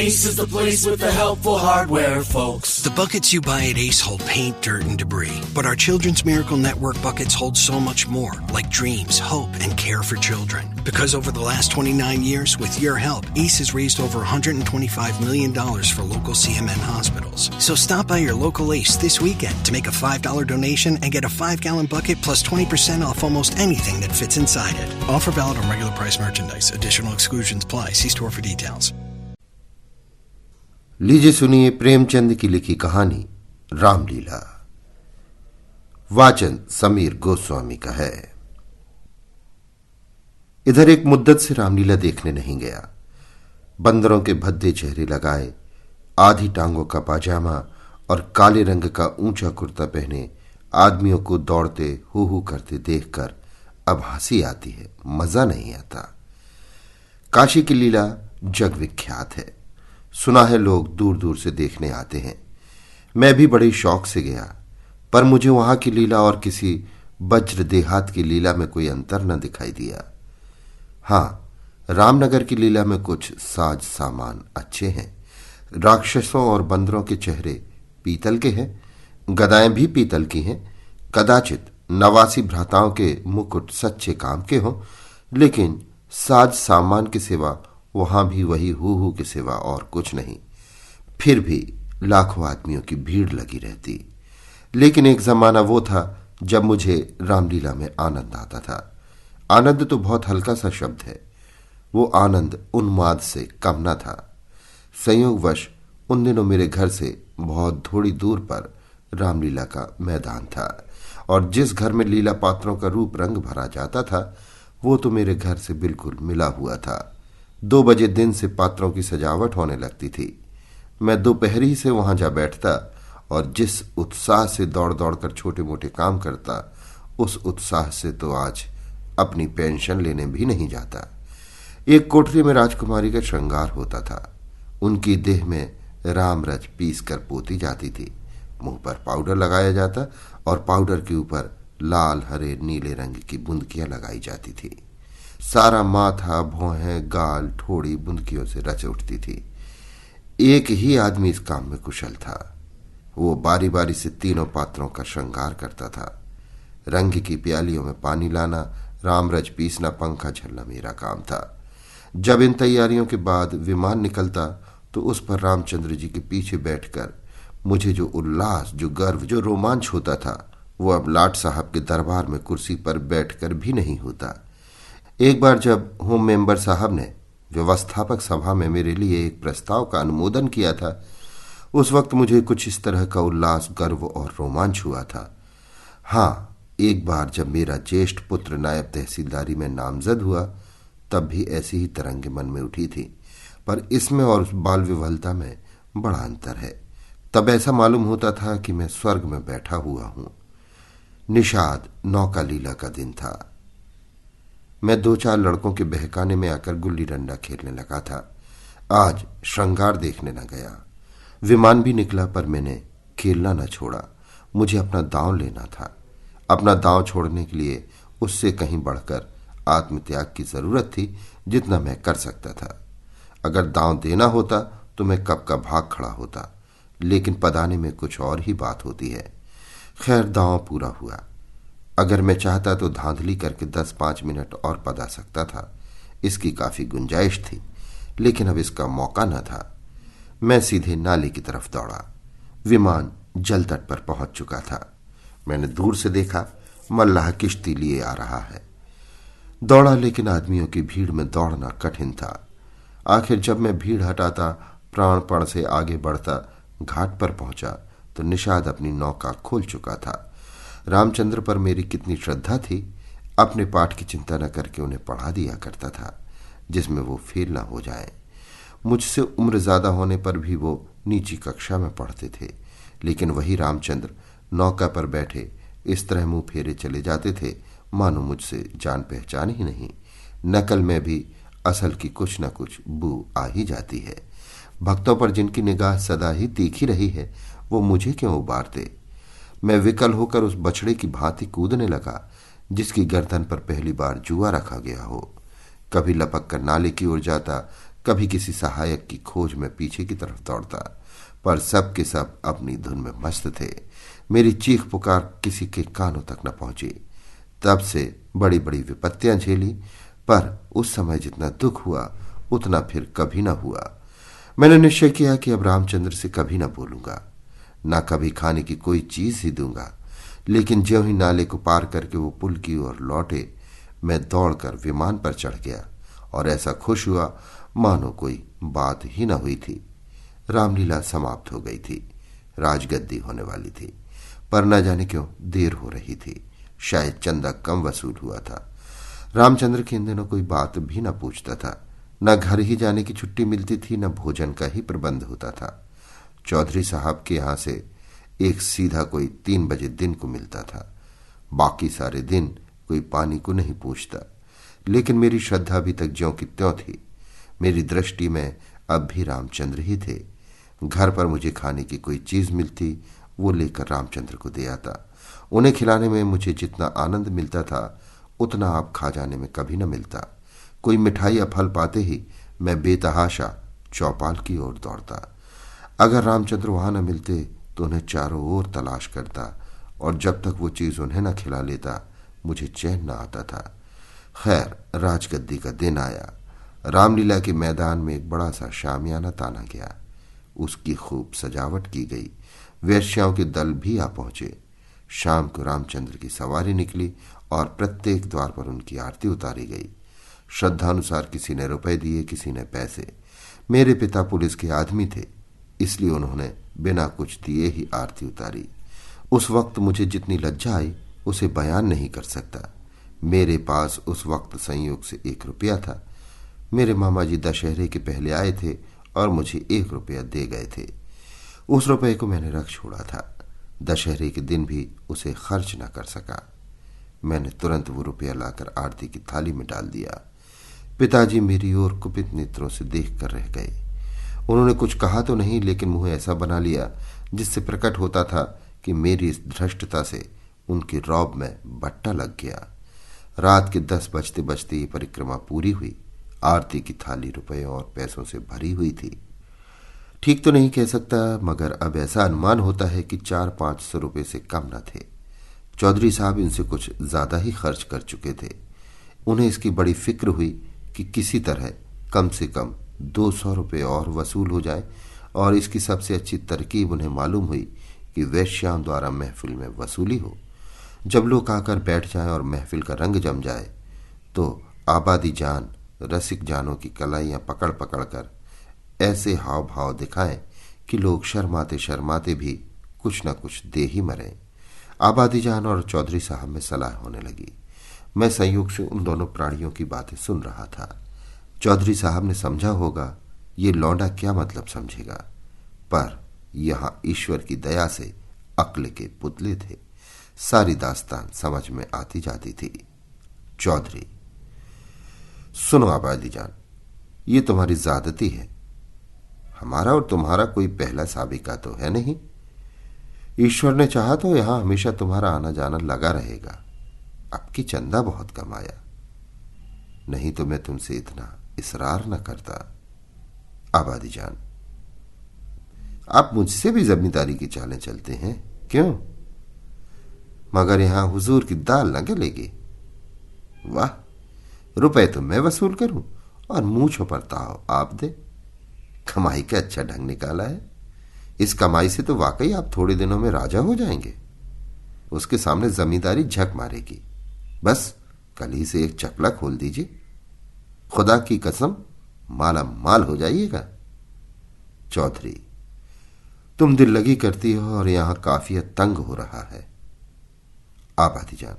Ace is the place with the helpful hardware, folks. The buckets you buy at Ace hold paint, dirt, and debris. But our Children's Miracle Network buckets hold so much more, like dreams, hope, and care for children. Because over the last 29 years, with your help, Ace has raised over $125 million for local CMN hospitals. So stop by your local Ace this weekend to make a $5 donation and get a 5-gallon bucket plus 20% off almost anything that fits inside it. Offer valid on regular price merchandise. Additional exclusions apply. See store for details. लीजिए सुनिए प्रेमचंद की लिखी कहानी रामलीला। वाचन समीर गोस्वामी का है। इधर एक मुद्दत से रामलीला देखने नहीं गया। बंदरों के भद्दे चेहरे लगाए, आधी टांगों का पाजामा और काले रंग का ऊंचा कुर्ता पहने आदमियों को दौड़ते हू करते देखकर अब हंसी आती है, मजा नहीं आता। काशी की लीला जग विख्यात है, सुना है लोग दूर दूर से देखने आते हैं। मैं भी बड़े शौक से गया, पर मुझे वहां की लीला और किसी वज्र देहात की लीला में कोई अंतर न दिखाई दिया। हाँ, रामनगर की लीला में कुछ साज सामान अच्छे हैं। राक्षसों और बंदरों के चेहरे पीतल के हैं, गदाएं भी पीतल की हैं। कदाचित 89 भ्राताओं के मुकुट सच्चे काम के हों, लेकिन साज सामान के सिवा वहां भी वही हू के सिवा और कुछ नहीं। फिर भी लाखों आदमियों की भीड़ लगी रहती। लेकिन एक जमाना वो था जब मुझे रामलीला में आनंद आता था। आनंद तो बहुत हल्का सा शब्द है, वो आनंद उन्माद से कम न था। संयोगवश उन दिनों मेरे घर से बहुत थोड़ी दूर पर रामलीला का मैदान था, और जिस घर में लीला पात्रों का रूप रंग भरा जाता था वो तो मेरे घर से बिल्कुल मिला हुआ था। 2 बजे दिन से पात्रों की सजावट होने लगती थी। मैं दोपहरी से वहां जा बैठता और जिस उत्साह से दौड़ दौड़ कर छोटे मोटे काम करता, उस उत्साह से तो आज अपनी पेंशन लेने भी नहीं जाता। एक कोठरी में राजकुमारी का श्रृंगार होता था। उनकी देह में रामरज पीस कर पोती जाती थी। मुंह पर पाउडर लगाया जाता और पाउडर के ऊपर लाल हरे नीले रंग की बुंदकियां लगाई जाती थी। सारा माथा, भौहें, गाल, ठोड़ी बुंदकियों से रच उठती थी। एक ही आदमी इस काम में कुशल था। वो बारी बारी से तीनों पात्रों का श्रृंगार करता था। रंग की प्यालियों में पानी लाना, रामरज पीसना, पंखा झलना मेरा काम था। जब इन तैयारियों के बाद विमान निकलता तो उस पर रामचंद्र जी के पीछे बैठकर मुझे जो उल्लास, जो गर्व, जो रोमांच होता था, वो अब लाट साहब के दरबार में कुर्सी पर बैठकर भी नहीं होता। एक बार जब होम मेंबर साहब ने व्यवस्थापक सभा में मेरे लिए एक प्रस्ताव का अनुमोदन किया था, उस वक्त मुझे कुछ इस तरह का उल्लास, गर्व और रोमांच हुआ था। हाँ, एक बार जब मेरा ज्येष्ठ पुत्र नायब तहसीलदारी में नामजद हुआ, तब भी ऐसी ही तरंगे मन में उठी थी, पर इसमें और उस बाल विवलता में बड़ा अंतर है। तब ऐसा मालूम होता था कि मैं स्वर्ग में बैठा हुआ हूं। निषाद नौका लीला का दिन था। मैं 2-4 लड़कों के बहकाने में आकर गुल्ली डंडा खेलने लगा था। आज श्रृंगार देखने न गया। विमान भी निकला, पर मैंने खेलना न छोड़ा। मुझे अपना दांव लेना था। अपना दांव छोड़ने के लिए उससे कहीं बढ़कर आत्मत्याग की जरूरत थी, जितना मैं कर सकता था। अगर दांव देना होता तो मैं कब का भाग खड़ा होता, लेकिन पदाने में कुछ और ही बात होती है। खैर, दांव पूरा हुआ। अगर मैं चाहता तो धांधली करके 10-5 मिनट और पदा सकता था। इसकी काफी गुंजाइश थी, लेकिन अब इसका मौका न था। मैं सीधे नाले की तरफ दौड़ा। विमान जल तट पर पहुंच चुका था। मैंने दूर से देखा, मल्लाह किश्ती लिए आ रहा है। दौड़ा, लेकिन आदमियों की भीड़ में दौड़ना कठिन था। आखिर जब मैं भीड़ हटाता, प्राणपण से आगे बढ़ता, घाट पर पहुंचा तो निषाद अपनी नौका खोल चुका था। रामचंद्र पर मेरी कितनी श्रद्धा थी। अपने पाठ की चिंता न करके उन्हें पढ़ा दिया करता था, जिसमें वो फेल न हो जाए। मुझसे उम्र ज्यादा होने पर भी वो नीची कक्षा में पढ़ते थे, लेकिन वही रामचंद्र नौका पर बैठे इस तरह मुंह फेरे चले जाते थे मानो मुझसे जान पहचान ही नहीं। नकल में भी असल की कुछ न कुछ बू आ ही जाती है। भक्तों पर जिनकी निगाह सदा ही तीखी रही है, वो मुझे क्यों उबारते। मैं विकल होकर उस बछड़े की भांति कूदने लगा जिसकी गर्दन पर पहली बार जुआ रखा गया हो। कभी लपक कर नाले की ओर जाता, कभी किसी सहायक की खोज में पीछे की तरफ दौड़ता, पर सब के सब अपनी धुन में मस्त थे। मेरी चीख पुकार किसी के कानों तक न पहुंची। तब से बड़ी बड़ी विपत्तियां झेली, पर उस समय जितना दुख हुआ उतना फिर कभी न हुआ। मैंने निश्चय किया कि अब रामचंद्र से कभी न बोलूंगा, न कभी खाने की कोई चीज ही दूंगा। लेकिन ज्यों ही नाले को पार करके वो पुल की ओर लौटे, मैं दौड़कर विमान पर चढ़ गया और ऐसा खुश हुआ मानो कोई बात ही न हुई थी। रामलीला समाप्त हो गई थी, राजगद्दी होने वाली थी, पर न जाने क्यों देर हो रही थी। शायद चंदा कम वसूल हुआ था। रामचंद्र के इन दिनों कोई बात भी न पूछता था। न घर ही जाने की छुट्टी मिलती थी, न भोजन का ही प्रबंध होता था। चौधरी साहब के यहां से एक सीधा कोई 3 बजे दिन को मिलता था। बाकी सारे दिन कोई पानी को नहीं पूछता। लेकिन मेरी श्रद्धा अभी तक ज्यों की त्यों थी। मेरी दृष्टि में अब भी रामचंद्र ही थे। घर पर मुझे खाने की कोई चीज मिलती, वो लेकर रामचंद्र को दे आता। उन्हें खिलाने में मुझे जितना आनंद मिलता था, उतना आप खा जाने में कभी न मिलता। कोई मिठाई या फल पाते ही मैं बेतहाशा चौपाल की ओर दौड़ता। अगर रामचंद्र वहां न मिलते तो उन्हें चारों ओर तलाश करता, और जब तक वो चीज उन्हें न खिला लेता मुझे चैन न आता था। खैर, राजगद्दी का दिन आया। रामलीला के मैदान में एक बड़ा सा शामियाना ताना गया। उसकी खूब सजावट की गई। वेश्याओं के दल भी आ पहुंचे। शाम को रामचंद्र की सवारी निकली और प्रत्येक द्वार पर उनकी आरती उतारी गई। श्रद्धानुसार किसी ने रुपए दिए, किसी ने पैसे। मेरे पिता पुलिस के आदमी थे, इसलिए उन्होंने बिना कुछ दिए ही आरती उतारी। उस वक्त मुझे जितनी लज्जा आई उसे बयान नहीं कर सकता। मेरे पास उस वक्त संयोग से 1 रुपया था। मेरे मामा जी दशहरे के पहले आए थे और मुझे 1 रुपया दे गए थे। उस रुपये को मैंने रख छोड़ा था। दशहरे के दिन भी उसे खर्च न कर सका। मैंने तुरंत वो रुपया लाकर आरती की थाली में डाल दिया। पिताजी मेरी ओर कुपित नेत्रों से देख कर रह गए। उन्होंने कुछ कहा तो नहीं, लेकिन मुंह ऐसा बना लिया जिससे प्रकट होता था कि मेरी इस धृष्टता से उनके रौब में बट्टा लग गया। रात के 10 बजते बजते ये परिक्रमा पूरी हुई। आरती की थाली रुपयों और पैसों से भरी हुई थी। ठीक तो नहीं कह सकता, मगर अब ऐसा अनुमान होता है कि 400-500 रुपये से कम न थे। चौधरी साहब इनसे कुछ ज्यादा ही खर्च कर चुके थे। उन्हें इसकी बड़ी फिक्र हुई कि किसी तरह कम से कम 200 रुपये और वसूल हो जाए, और इसकी सबसे अच्छी तरकीब उन्हें मालूम हुई कि वेश्याओं द्वारा महफिल में वसूली हो। जब लोग आकर बैठ जाएं और महफिल का रंग जम जाए, तो आबादी जान रसिक जानों की कलाइयां पकड़ पकड़ कर ऐसे हाव भाव दिखाएं कि लोग शर्माते शर्माते भी कुछ न कुछ दे ही मरें। आबादी जान और चौधरी साहब में सलाह होने लगी। मैं संयोग से उन दोनों प्राणियों की बातें सुन रहा था। चौधरी साहब ने समझा होगा ये लौंडा क्या मतलब समझेगा, पर यहां ईश्वर की दया से अक्ल के पुतले थे। सारी दास्तान समझ में आती जाती थी। चौधरी: सुनो आबादी जान, ये तुम्हारी ज्यादती है। हमारा और तुम्हारा कोई पहला साबिका तो है नहीं। ईश्वर ने चाहा तो यहां हमेशा तुम्हारा आना जाना लगा रहेगा। अब की चंदा बहुत कम आया, नहीं तो मैं तुमसे इतना इसरार न करता। आबादी जान: आप मुझसे भी जमींदारी की चालें चलते हैं क्यों? मगर यहां हुजूर की दाल न गलेगी। वाह, रुपए तो मैं वसूल करूं और मूंछों पर ताव आप दे। कमाई का अच्छा ढंग निकाला है। इस कमाई से तो वाकई आप थोड़े दिनों में राजा हो जाएंगे। उसके सामने जमींदारी झक मारेगी। बस कल ही से एक चकला खोल दीजिए, खुदा की कसम माला माल हो जाइएगा। चौधरी: तुम दिल लगी करती हो और यहां काफिया तंग हो रहा है। आबादी जान: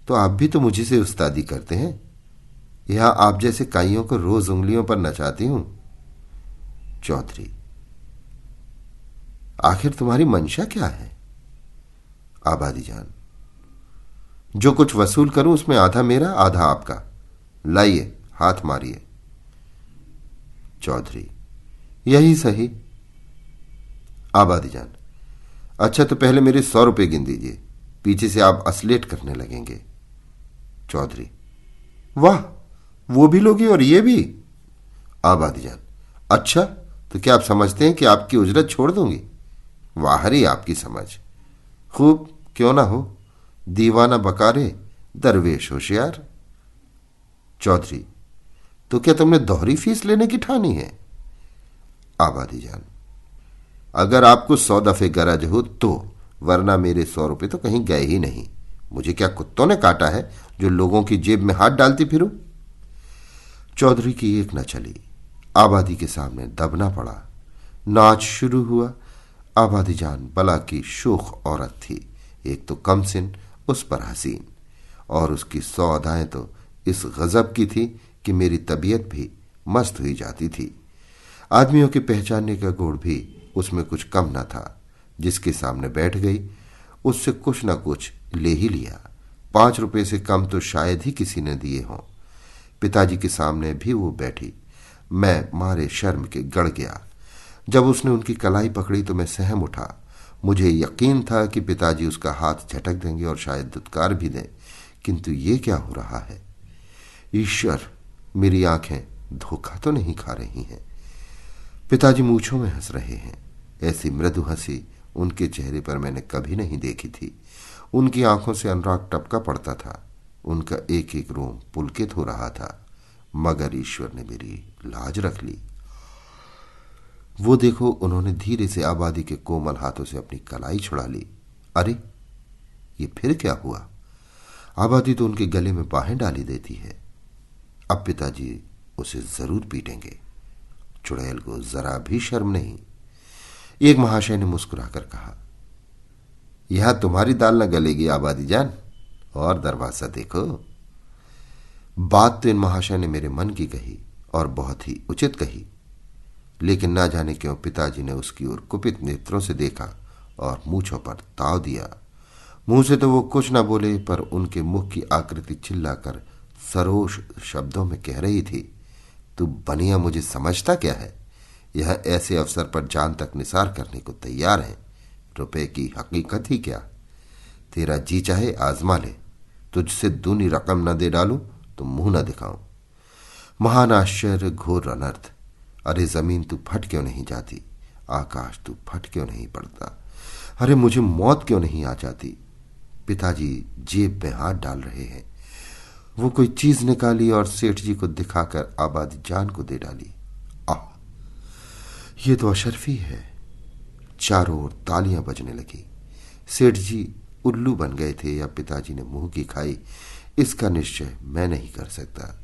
तो आप भी तो मुझे से उस्तादी करते हैं। यहां आप जैसे काइयों को रोज उंगलियों पर नचाती हूं। चौधरी: आखिर तुम्हारी मंशा क्या है? आबादी जान: जो कुछ वसूल करूं उसमें आधा मेरा आधा आपका। लाइए, हाथ मारिए। चौधरी: यही सही। आबादी जान: अच्छा तो पहले मेरे 100 रुपये गिन दीजिए, पीछे से आप असलेट करने लगेंगे। चौधरी: वाह, वो भी लोगे और ये भी? आबादीजान, अच्छा, तो क्या आप समझते हैं कि आपकी उजरत छोड़ दूंगी? वाह रे आपकी समझ। खूब, क्यों ना हो। दीवाना बकारे, दरवेश होशियार। चौधरी, तो क्या तुमने दोहरी फीस लेने की ठानी है? आबादीजान, अगर आपको 100 दफे गरज हो तो, वरना मेरे 100 रुपए तो कहीं गए ही नहीं। मुझे क्या कुत्तों ने काटा है जो लोगों की जेब में हाथ डालती फिरूं? चौधरी की एक न चली, आबादी के सामने दबना पड़ा। नाच शुरू हुआ। आबादीजान बला की शोख औरत थी, एक तो कमसिन, उस पर हसीन, और उसकी 100 अदाएं तो इस गजब की थी कि मेरी तबीयत भी मस्त हुई जाती थी। आदमियों के पहचानने का गुण भी उसमें कुछ कम न था। जिसके सामने बैठ गई उससे कुछ न कुछ ले ही लिया। 5 रुपए से कम तो शायद ही किसी ने दिए हों। पिताजी के सामने भी वो बैठी। मैं मारे शर्म के गड़ गया। जब उसने उनकी कलाई पकड़ी तो मैं सहम उठा। मुझे यकीन था कि पिताजी उसका हाथ झटक देंगे और शायद दुत्कार भी दें, किंतु ये क्या हो रहा है? ईश्वर, मेरी आंखें धोखा तो नहीं खा रही हैं। पिताजी मूंछों में हंस रहे हैं। ऐसी मृदु हंसी उनके चेहरे पर मैंने कभी नहीं देखी थी। उनकी आंखों से अनुराग टपका पड़ता था। उनका एक एक रोम पुलकित हो रहा था। मगर ईश्वर ने मेरी लाज रख ली। वो देखो, उन्होंने धीरे से आबादी के कोमल हाथों से अपनी कलाई छुड़ा ली। अरे, ये फिर क्या हुआ? आबादी तो उनके गले में बाहें डाली देती है। अब पिताजी उसे जरूर पीटेंगे। चुड़ैल को जरा भी शर्म नहीं। एक महाशय ने मुस्कुराकर कहा, यहां तुम्हारी दाल न गलेगी आबादीजान, और दरवाजा देखो। बात तो इन महाशय ने मेरे मन की कही और बहुत ही उचित कही, लेकिन ना जाने क्यों पिताजी ने उसकी ओर कुपित नेत्रों से देखा और मूंछों पर ताव दिया। मुंह से तो वो कुछ न बोले, पर उनके मुख की आकृति चिल्लाकर सरोष शब्दों में कह रही थी, तू बनिया मुझे समझता क्या है? यह ऐसे अवसर पर जान तक निसार करने को तैयार है। रुपए की हकीकत ही क्या? तेरा जी चाहे आजमा ले, तुझसे दूनी रकम न दे डालूं तो मुंह न दिखाऊं। महान आश्चर्य, घोर अनर्थ। अरे जमीन तू फट क्यों नहीं जाती? आकाश तू फट क्यों नहीं पड़ता? अरे मुझे मौत क्यों नहीं आ जाती? पिताजी जेब में हाथ डाल रहे हैं। वो कोई चीज निकाली और सेठ जी को दिखाकर आबादीजान को दे डाली। आह, ये तो अशरफी है। चारों ओर तालियां बजने लगी। सेठ जी उल्लू बन गए थे या पिताजी ने मुंह की खाई, इसका निश्चय मैं नहीं कर सकता।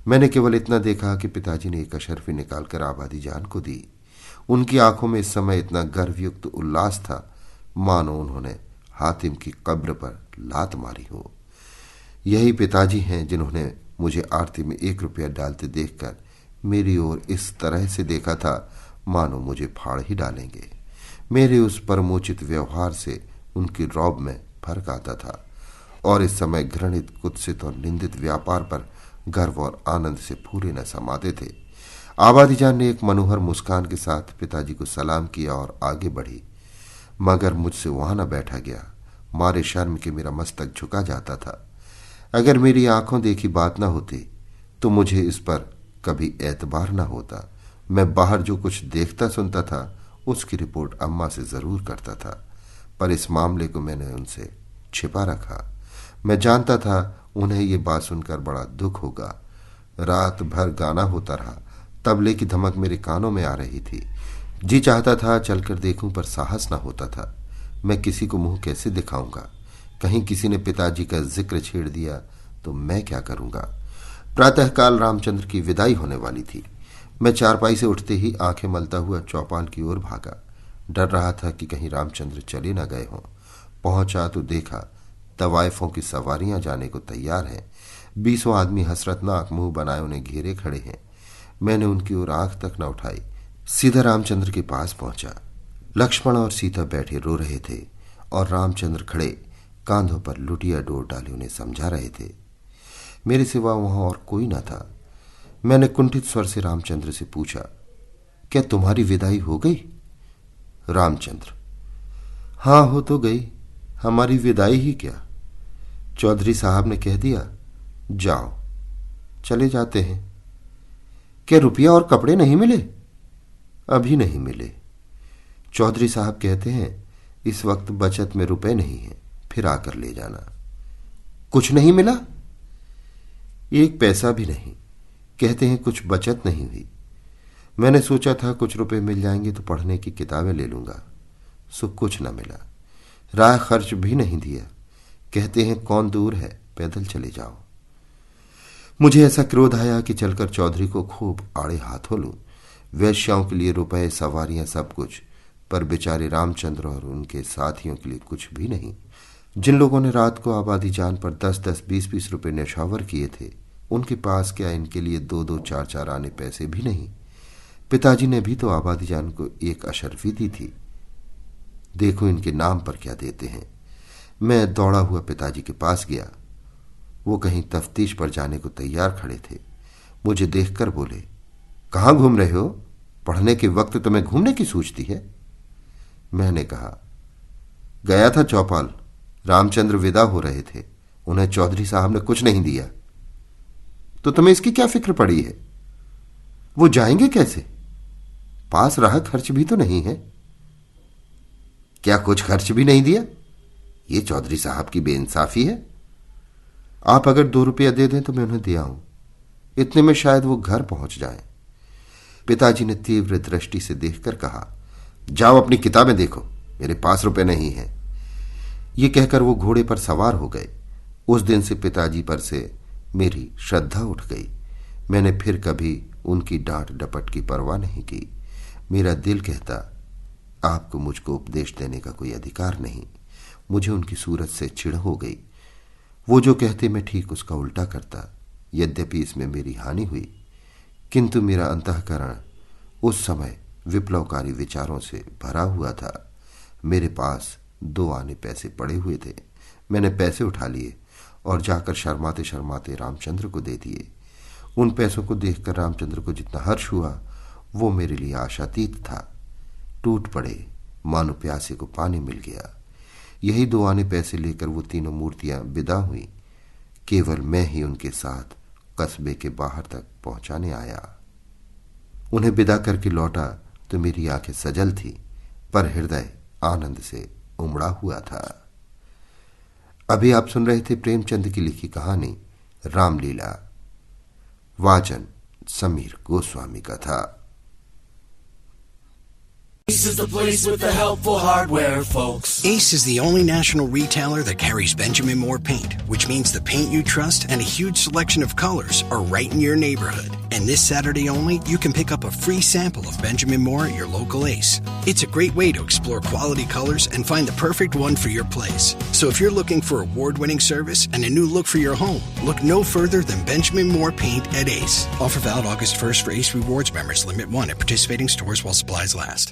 मैंने केवल इतना देखा कि पिताजी ने एक अशरफी निकालकर आबादीजान को दी। उनकी आंखों में इस समय इतना गर्वयुक्त उल्लास था मानो उन्होंने हातिम की कब्र पर लात मारी हो। यही पिताजी हैं जिन्होंने मुझे आरती में 1 रुपया डालते देखकर मेरी ओर इस तरह से देखा था मानो मुझे फाड़ ही डालेंगे। मेरे उस परमोचित व्यवहार से उनकी रौब में फर्क आता था, और इस समय घृणित, कुत्सित और निंदित व्यापार पर गर्व और आनंद से पूरे न समाते थे। आबादीजान ने एक मनोहर मुस्कान के साथ पिताजी को सलाम किया और आगे बढ़ी, मगर मुझसे वहां न बैठा गया। मारे शर्म के मेरा मस्तक झुका जाता था। अगर मेरी आंखों देखी बात न होती तो मुझे इस पर कभी एतबार न होता। मैं बाहर जो कुछ देखता सुनता था उसकी रिपोर्ट अम्मा से जरूर करता था, पर इस मामले को मैंने उनसे छिपा रखा। मैं जानता था उन्हें ये बात सुनकर बड़ा दुख होगा। रात भर गाना होता रहा। तबले की धमक मेरे कानों में आ रही थी। जी चाहता था चलकर देखूं, पर साहस न होता था। मैं किसी को मुंह कैसे दिखाऊंगा? कहीं किसी ने पिताजी का जिक्र छेड़ दिया तो मैं क्या करूंगा? प्रातःकाल रामचंद्र की विदाई होने वाली थी। मैं चारपाई से उठते ही आंखें मलता हुआ चौपाल की ओर भागा। डर रहा था कि कहीं रामचंद्र चले न गए हों। पहुंचा तो देखा तवायफों की सवारियां जाने को तैयार हैं। 20 आदमी हसरतनाक मुंह बनाए उन्हें घेरे खड़े हैं। मैंने उनकी ओर आंख तक न उठाई, सीधा रामचंद्र के पास पहुंचा। लक्ष्मण और सीता बैठे रो रहे थे और रामचंद्र खड़े कांधों पर लुटिया डोर डाले उन्हें समझा रहे थे। मेरे सिवा वहां और कोई न था। मैंने कुंठित स्वर से रामचंद्र से पूछा, क्या तुम्हारी विदाई हो गई? रामचंद्र, हां, हो तो गई। हमारी विदाई ही क्या, चौधरी साहब ने कह दिया, जाओ। चले जाते हैं। क्या रुपया और कपड़े नहीं मिले? अभी नहीं मिले। चौधरी साहब कहते हैं इस वक्त बचत में रुपए नहीं है, फिर आकर ले जाना। कुछ नहीं मिला? एक पैसा भी नहीं। कहते हैं कुछ बचत नहीं हुई। मैंने सोचा था कुछ रुपए मिल जाएंगे तो पढ़ने की किताबें ले लूंगा, सो कुछ न मिला। राह खर्च भी नहीं दिया। कहते हैं कौन दूर है, पैदल चले जाओ। मुझे ऐसा क्रोध आया कि चलकर चौधरी को खूब आड़े हाथों लूं। वैश्याओं के लिए रुपए, सवारियां, सब कुछ, पर बेचारे रामचंद्र और उनके साथियों के लिए कुछ भी नहीं। जिन लोगों ने रात को आबादी जान पर 10-10, 20-20 रुपए न्यौछावर किए थे, उनके पास क्या इनके लिए 2-2, 4-4 आने पैसे भी नहीं। पिताजी ने भी तो आबादी जान को एक अशर्फी दी थी। देखो इनके नाम पर क्या देते हैं। मैं दौड़ा हुआ पिताजी के पास गया। वो कहीं तफ्तीश पर जाने को तैयार खड़े थे। मुझे देखकर बोले, कहाँ घूम रहे हो? पढ़ने के वक्त तुम्हें घूमने की सूझती है? मैंने कहा, गया था चौपाल। रामचंद्र विदा हो रहे थे, उन्हें चौधरी साहब ने कुछ नहीं दिया। तो तुम्हें इसकी क्या फिक्र पड़ी है? वो जाएंगे कैसे? पास राह खर्च भी तो नहीं है। क्या कुछ खर्च भी नहीं दिया? ये चौधरी साहब की बेइंसाफी है। आप अगर 2 रुपया दे दें तो मैं उन्हें दे आऊं। इतने में शायद वो घर पहुंच जाएं। पिताजी ने तीव्र दृष्टि से देखकर कहा, जाओ अपनी किताबें देखो, मेरे पास रुपए नहीं है। ये कहकर वो घोड़े पर सवार हो गए। उस दिन से पिताजी पर से मेरी श्रद्धा उठ गई। मैंने फिर कभी उनकी डांट डपट की परवाह नहीं की। मेरा दिल कहता, आपको मुझको उपदेश देने का कोई अधिकार नहीं। मुझे उनकी सूरत से चिढ़ हो गई। वो जो कहते मैं ठीक उसका उल्टा करता। यद्यपि इसमें मेरी हानि हुई, किंतु मेरा अंतःकरण उस समय विप्लवकारी विचारों से भरा हुआ था। मेरे पास 2 आने पैसे पड़े हुए थे। मैंने पैसे उठा लिए और जाकर शर्माते शर्माते रामचंद्र को दे दिए। उन पैसों को देखकर रामचंद्र को जितना हर्ष हुआ, वो मेरे लिए आशातीत था। टूट पड़े, मानो प्यासे को पानी मिल गया। यही 2 आने पैसे लेकर वो तीनों मूर्तियां विदा हुई। केवल मैं ही उनके साथ कस्बे के बाहर तक पहुंचाने आया। उन्हें विदा करके लौटा तो मेरी आंखें सजल थी, पर हृदय आनंद से उमड़ा हुआ था। अभी आप सुन रहे थे प्रेमचंद की लिखी कहानी रामलीला। वाचन समीर गोस्वामी का था। Ace is the place with the helpful hardware, folks. Ace is the only national retailer that carries Benjamin Moore paint, which means the paint you trust and a huge selection of colors are right in your neighborhood. And this Saturday only, you can pick up a free sample of Benjamin Moore at your local Ace. It's a great way to explore quality colors and find the perfect one for your place. So if you're looking for award-winning service and a new look for your home, look no further than Benjamin Moore paint at Ace. Offer valid August 1st for Ace Rewards members. Limit 1 at participating stores while supplies last.